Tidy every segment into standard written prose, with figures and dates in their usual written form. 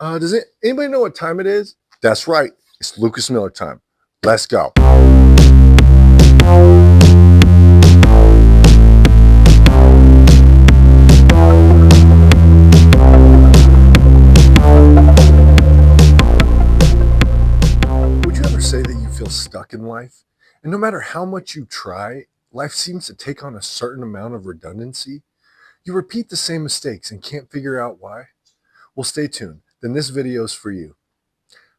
Anybody know what time it is? That's right. It's Lukas Miller time. Let's go. Would you ever say that you feel stuck in life? And no matter how much you try, life seems to take on a certain amount of redundancy? You repeat the same mistakes and can't figure out why? Well, stay tuned. Then this video is for you.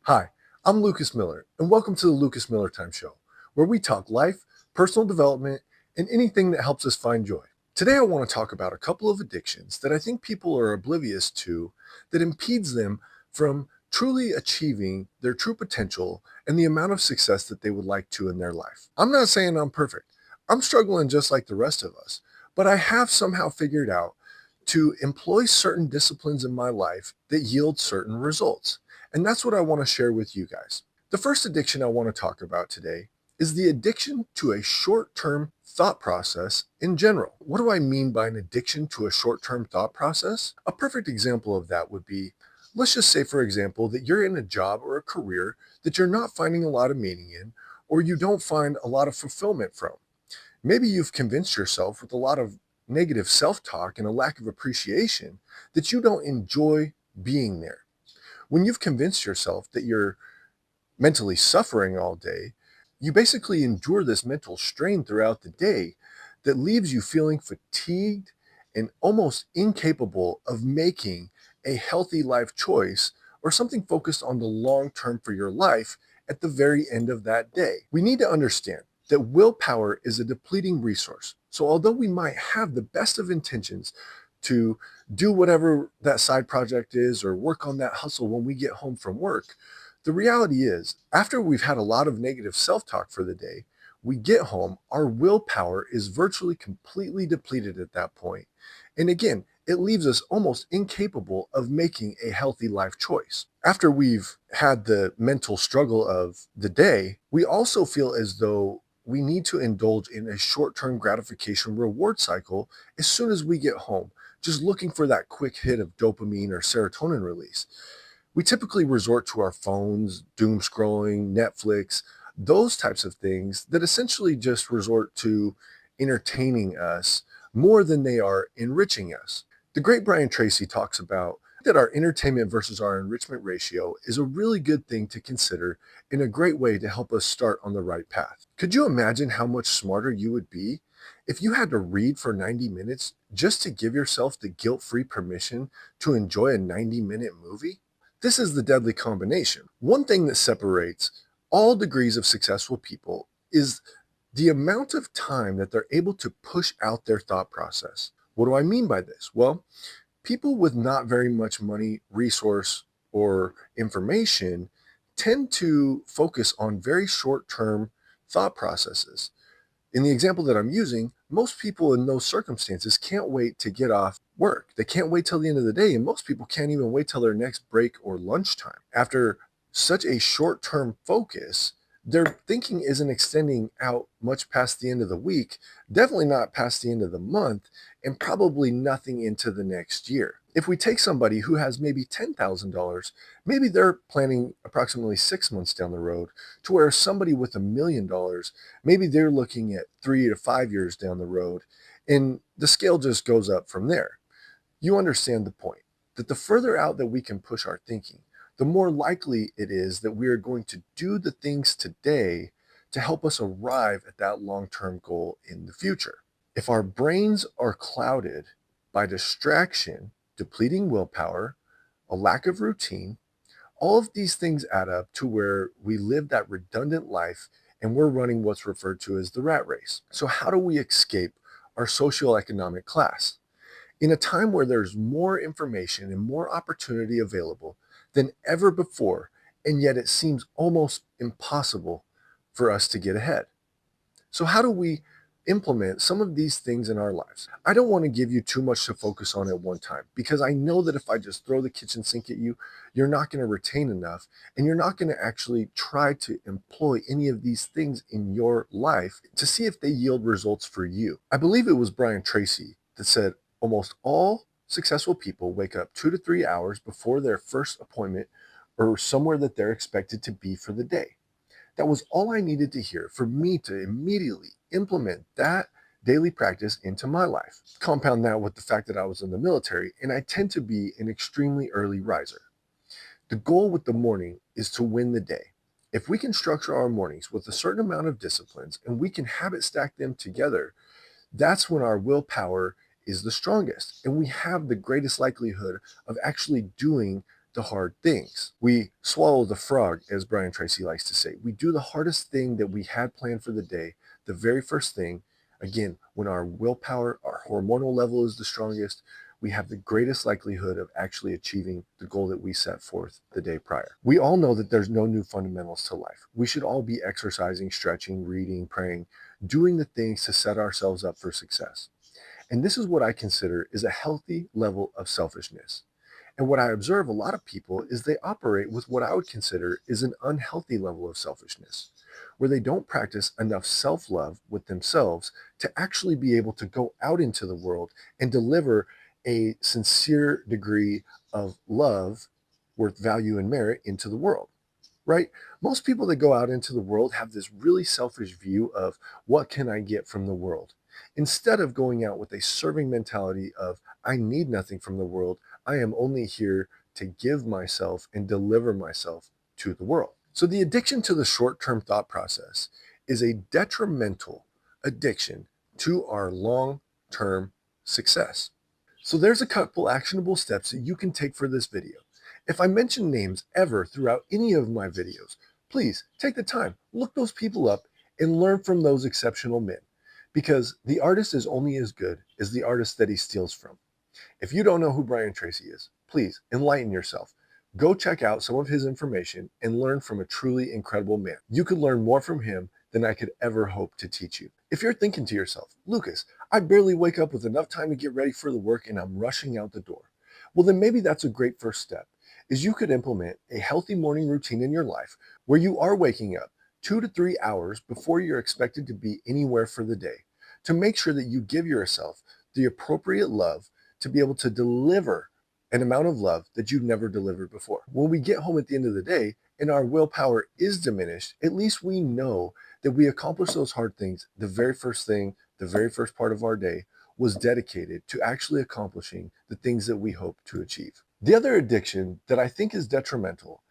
Hi, I'm Lukas Miller, and welcome to the Lukas Miller Time Show, where we talk life, personal development, and anything that helps us find joy. Today, I want to talk about a couple of addictions that I think people are oblivious to that impedes them from truly achieving their true potential and the amount of success that they would like to in their life. I'm not saying I'm perfect. I'm struggling just like the rest of us, but I have somehow figured out to employ certain disciplines in my life that yield certain results. And that's what I want to share with you guys. The first addiction I want to talk about today is the addiction to a short term thought process in general. What do I mean by an addiction to a short term thought process? A perfect example of that would be, let's just say, for example, that you're in a job or a career that you're not finding a lot of meaning in, or you don't find a lot of fulfillment from. Maybe you've convinced yourself with a lot of negative self talk and a lack of appreciation that you don't enjoy being there. When you've convinced yourself that you're mentally suffering all day, you basically endure this mental strain throughout the day that leaves you feeling fatigued and almost incapable of making a healthy life choice or something focused on the long term for your life at the very end of that day. We need to understand that willpower is a depleting resource. So, although we might have the best of intentions to do whatever that side project is or work on that hustle when we get home from work, the reality is, after we've had a lot of negative self talk for the day, we get home, our willpower is virtually completely depleted at that point. And again, it leaves us almost incapable of making a healthy life choice. After we've had the mental struggle of the day, we also feel as though we need to indulge in a short term gratification reward cycle as soon as we get home, just looking for that quick hit of dopamine or serotonin release. We typically resort to our phones, doom scrolling, Netflix, those types of things that essentially just resort to entertaining us more than they are enriching us. The great Brian Tracy talks about that our entertainment versus our enrichment ratio is a really good thing to consider and a great way to help us start on the right path. Could you imagine how much smarter you would be if you had to read for 90 minutes just to give yourself the guilt free permission to enjoy a 90-minute movie? This is the deadly combination. One thing that separates all degrees of successful people is the amount of time that they're able to push out their thought process. What do I mean by this? Well, people with not very much money, resource, or information tend to focus on very short term thought processes. In the example that I'm using, most people in those circumstances can't wait to get off work. They can't wait till the end of the day, and most people can't even wait till their next break or lunchtime. After such a short term focus, their thinking isn't extending out much past the end of the week, definitely not past the end of the month, and probably nothing into the next year. If we take somebody who has maybe $10,000, maybe they're planning approximately 6 months down the road, to where somebody with $1 million, maybe they're looking at 3 to 5 years down the road, and the scale just goes up from there. You understand the point that the further out that we can push our thinking, the more likely it is that we are going to do the things today to help us arrive at that long term goal in the future. If our brains are clouded by distraction, depleting willpower, a lack of routine, all of these things add up to where we live that redundant life and we're running what's referred to as the rat race. So, how do we escape our socioeconomic class? In a time where there's more information and more opportunity available than ever before, and yet it seems almost impossible for us to get ahead. So, how do we implement some of these things in our lives? I don't want to give you too much to focus on at one time because I know that if I just throw the kitchen sink at you, you're not going to retain enough and you're not going to actually try to employ any of these things in your life to see if they yield results for you. I believe it was Brian Tracy that said almost all successful people wake up 2 to 3 hours before their first appointment or somewhere that they're expected to be for the day. That was all I needed to hear for me to immediately implement that daily practice into my life. Compound that with the fact that I was in the military and I tend to be an extremely early riser. The goal with the morning is to win the day. If we can structure our mornings with a certain amount of disciplines and we can habit stack them together, that's when our willpower is the strongest and we have the greatest likelihood of actually doing the hard things. We swallow the frog, as Brian Tracy likes to say. We do the hardest thing that we had planned for the day, the very first thing. Again, when our willpower, our hormonal level is the strongest, we have the greatest likelihood of actually achieving the goal that we set forth the day prior. We all know that there's no new fundamentals to life. We should all be exercising, stretching, reading, praying, doing the things to set ourselves up for success. And this is what I consider is a healthy level of selfishness. And what I observe a lot of people is they operate with what I would consider is an unhealthy level of selfishness, where they don't practice enough self-love with themselves to actually be able to go out into the world and deliver a sincere degree of love, worth value and merit into the world. Right? Most people that go out into the world have this really selfish view of what can I get from the world? Instead of going out with a serving mentality of, I need nothing from the world, I am only here to give myself and deliver myself to the world. So the addiction to the short term thought process is a detrimental addiction to our long term success. So there's a couple actionable steps that you can take for this video. If I mention names ever throughout any of my videos, please take the time, look those people up, and learn from those exceptional men. Because the artist is only as good as the artist that he steals from. If you don't know who Brian Tracy is, please enlighten yourself. Go check out some of his information and learn from a truly incredible man. You could learn more from him than I could ever hope to teach you. If you're thinking to yourself, Lukas, I barely wake up with enough time to get ready for the work and I'm rushing out the door. Well, then maybe that's a great first step, is you could implement a healthy morning routine in your life where you are waking up 2 to 3 hours before you're expected to be anywhere for the day to make sure that you give yourself the appropriate love to be able to deliver an amount of love that you've never delivered before. When we get home at the end of the day and our willpower is diminished, at least we know that we accomplished those hard things. The very first thing, the very first part of our day was dedicated to actually accomplishing the things that we hope to achieve. The other addiction that I think is detrimental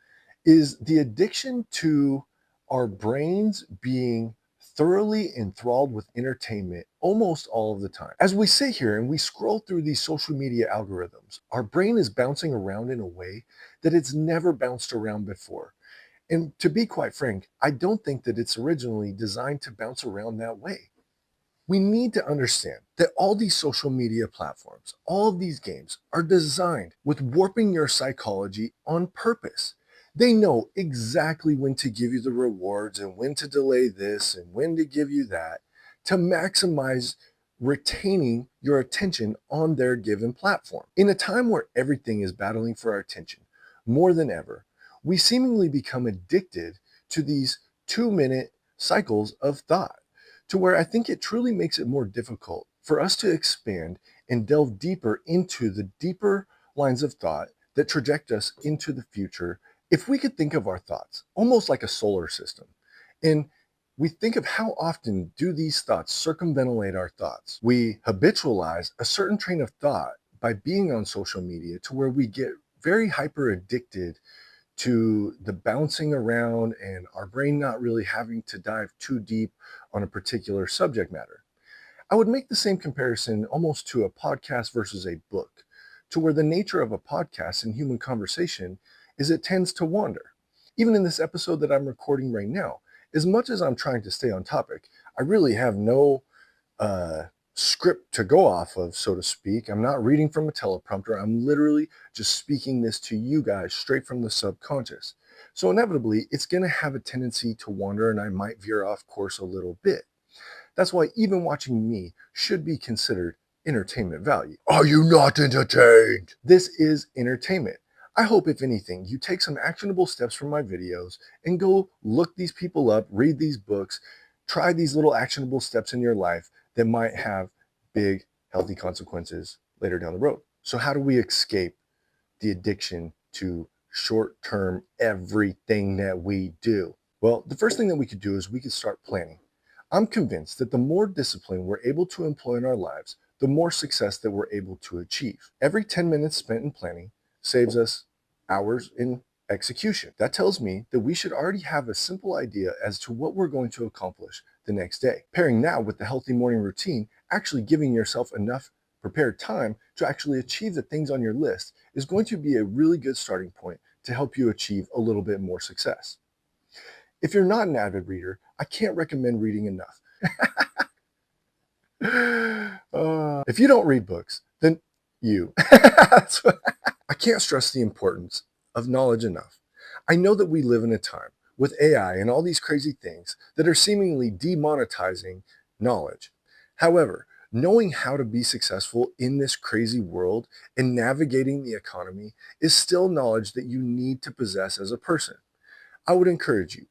is the addiction to our brains being thoroughly enthralled with entertainment almost all of the time. As we sit here and we scroll through these social media algorithms, our brain is bouncing around in a way that it's never bounced around before. And to be quite frank, I don't think that it's originally designed to bounce around that way. We need to understand that all these social media platforms, all of these games are designed with warping your psychology on purpose. They know exactly when to give you the rewards and when to delay this and when to give you that to maximize retaining your attention on their given platform. In a time where everything is battling for our attention, more than ever, we seemingly become addicted to these 2 minute cycles of thought, to where I think it truly makes it more difficult for us to expand and delve deeper into the deeper lines of thought that traject us into the future. If we could think of our thoughts almost like a solar system, and we think of how often do these thoughts circumventulate our thoughts. We habitualize a certain train of thought by being on social media to where we get very hyper addicted to the bouncing around and our brain not really having to dive too deep on a particular subject matter. I would make the same comparison almost to a podcast versus a book, to where the nature of a podcast and human conversation is it tends to wander. Even in this episode that I'm recording right now, as much as I'm trying to stay on topic, I really have no script to go off of, so to speak. I'm not reading from a teleprompter. I'm literally just speaking this to you guys straight from the subconscious. So inevitably, it's going to have a tendency to wander and I might veer off course a little bit. That's why even watching me should be considered entertainment value. Are you not entertained? This is entertainment. I hope, if anything, you take some actionable steps from my videos and go look these people up, read these books, try these little actionable steps in your life that might have big, healthy consequences later down the road. So how do we escape the addiction to short-term everything that we do? Well, the first thing that we could do is we could start planning. I'm convinced that the more discipline we're able to employ in our lives, the more success that we're able to achieve. Every 10 minutes spent in planning saves us hours in execution. That tells me that we should already have a simple idea as to what we're going to accomplish the next day. Pairing that with the healthy morning routine, actually giving yourself enough prepared time to actually achieve the things on your list is going to be a really good starting point to help you achieve a little bit more success. If you're not an avid reader, I can't recommend reading enough. If you don't read books, then you. I can't stress the importance of knowledge enough. I know that we live in a time with AI and all these crazy things that are seemingly demonetizing knowledge. However, knowing how to be successful in this crazy world and navigating the economy is still knowledge that you need to possess as a person. I would encourage you,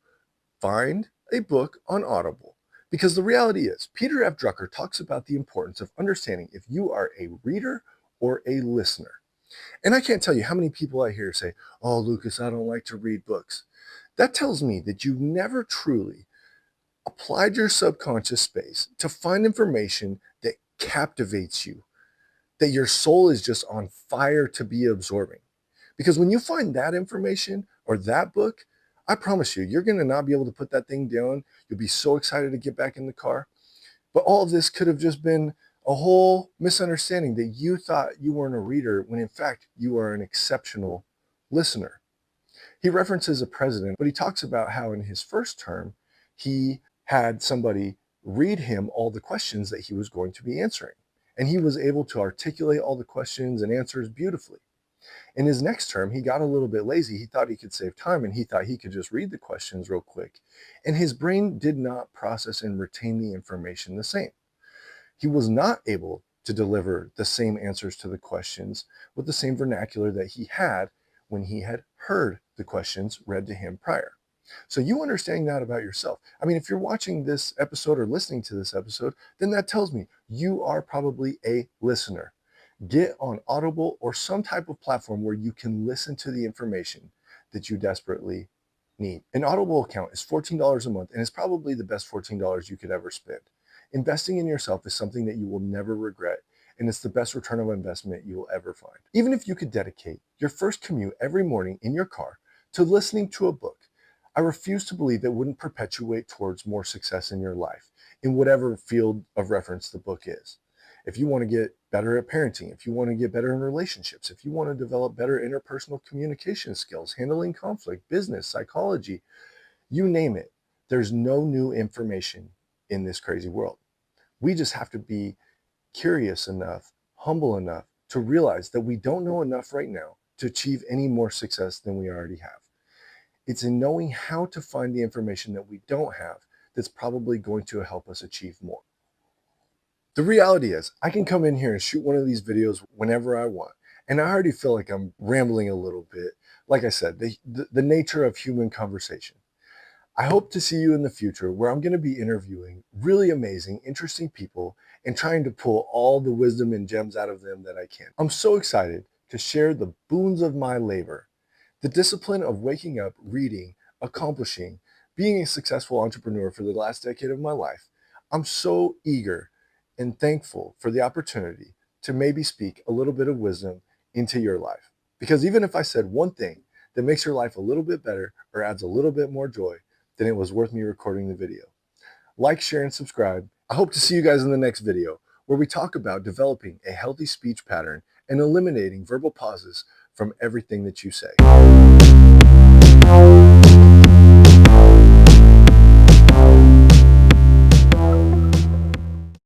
find a book on Audible. Because the reality is, Peter F. Drucker talks about the importance of understanding if you are a reader or a listener. And I can't tell you how many people I hear say, "Oh, Lukas, I don't like to read books." That tells me that you've never truly applied your subconscious space to find information that captivates you, that your soul is just on fire to be absorbing. Because when you find that information or that book, I promise you, you're going to not be able to put that thing down. You'll be so excited to get back in the car. But all of this could have just been a whole misunderstanding that you thought you weren't a reader when in fact you are an exceptional listener. He references a president, but he talks about how in his first term, he had somebody read him all the questions that he was going to be answering. And he was able to articulate all the questions and answers beautifully. In his next term, he got a little bit lazy. He thought he could save time and he thought he could just read the questions real quick. And his brain did not process and retain the information the same. He was not able to deliver the same answers to the questions with the same vernacular that he had when he had heard the questions read to him prior. So you understanding that about yourself. I mean, if you're watching this episode or listening to this episode, then that tells me you are probably a listener. Get on Audible or some type of platform where you can listen to the information that you desperately need. An Audible account is $14 a month, and it's probably the best $14 you could ever spend. Investing in yourself is something that you will never regret, and it's the best return of investment you will ever find. Even if you could dedicate your first commute every morning in your car to listening to a book, I refuse to believe it wouldn't perpetuate towards more success in your life, in whatever field of reference the book is. If you want to get better at parenting, if you want to get better in relationships, if you want to develop better interpersonal communication skills, handling conflict, business, psychology, you name it, there's no new information in this crazy world. We just have to be curious enough, humble enough to realize that we don't know enough right now to achieve any more success than we already have. It's in knowing how to find the information that we don't have that's probably going to help us achieve more. The reality is, I can come in here and shoot one of these videos whenever I want. And I already feel like I'm rambling a little bit. Like I said, the nature of human conversation. I hope to see you in the future where I'm going to be interviewing really amazing, interesting people and trying to pull all the wisdom and gems out of them that I can. I'm so excited to share the boons of my labor, the discipline of waking up, reading, accomplishing, being a successful entrepreneur for the last decade of my life. I'm so eager and thankful for the opportunity to maybe speak a little bit of wisdom into your life. Because even if I said one thing that makes your life a little bit better or adds a little bit more joy, then it was worth me recording the video. Like, share, and subscribe. I hope to see you guys in the next video where we talk about developing a healthy speech pattern and eliminating verbal pauses from everything that you say.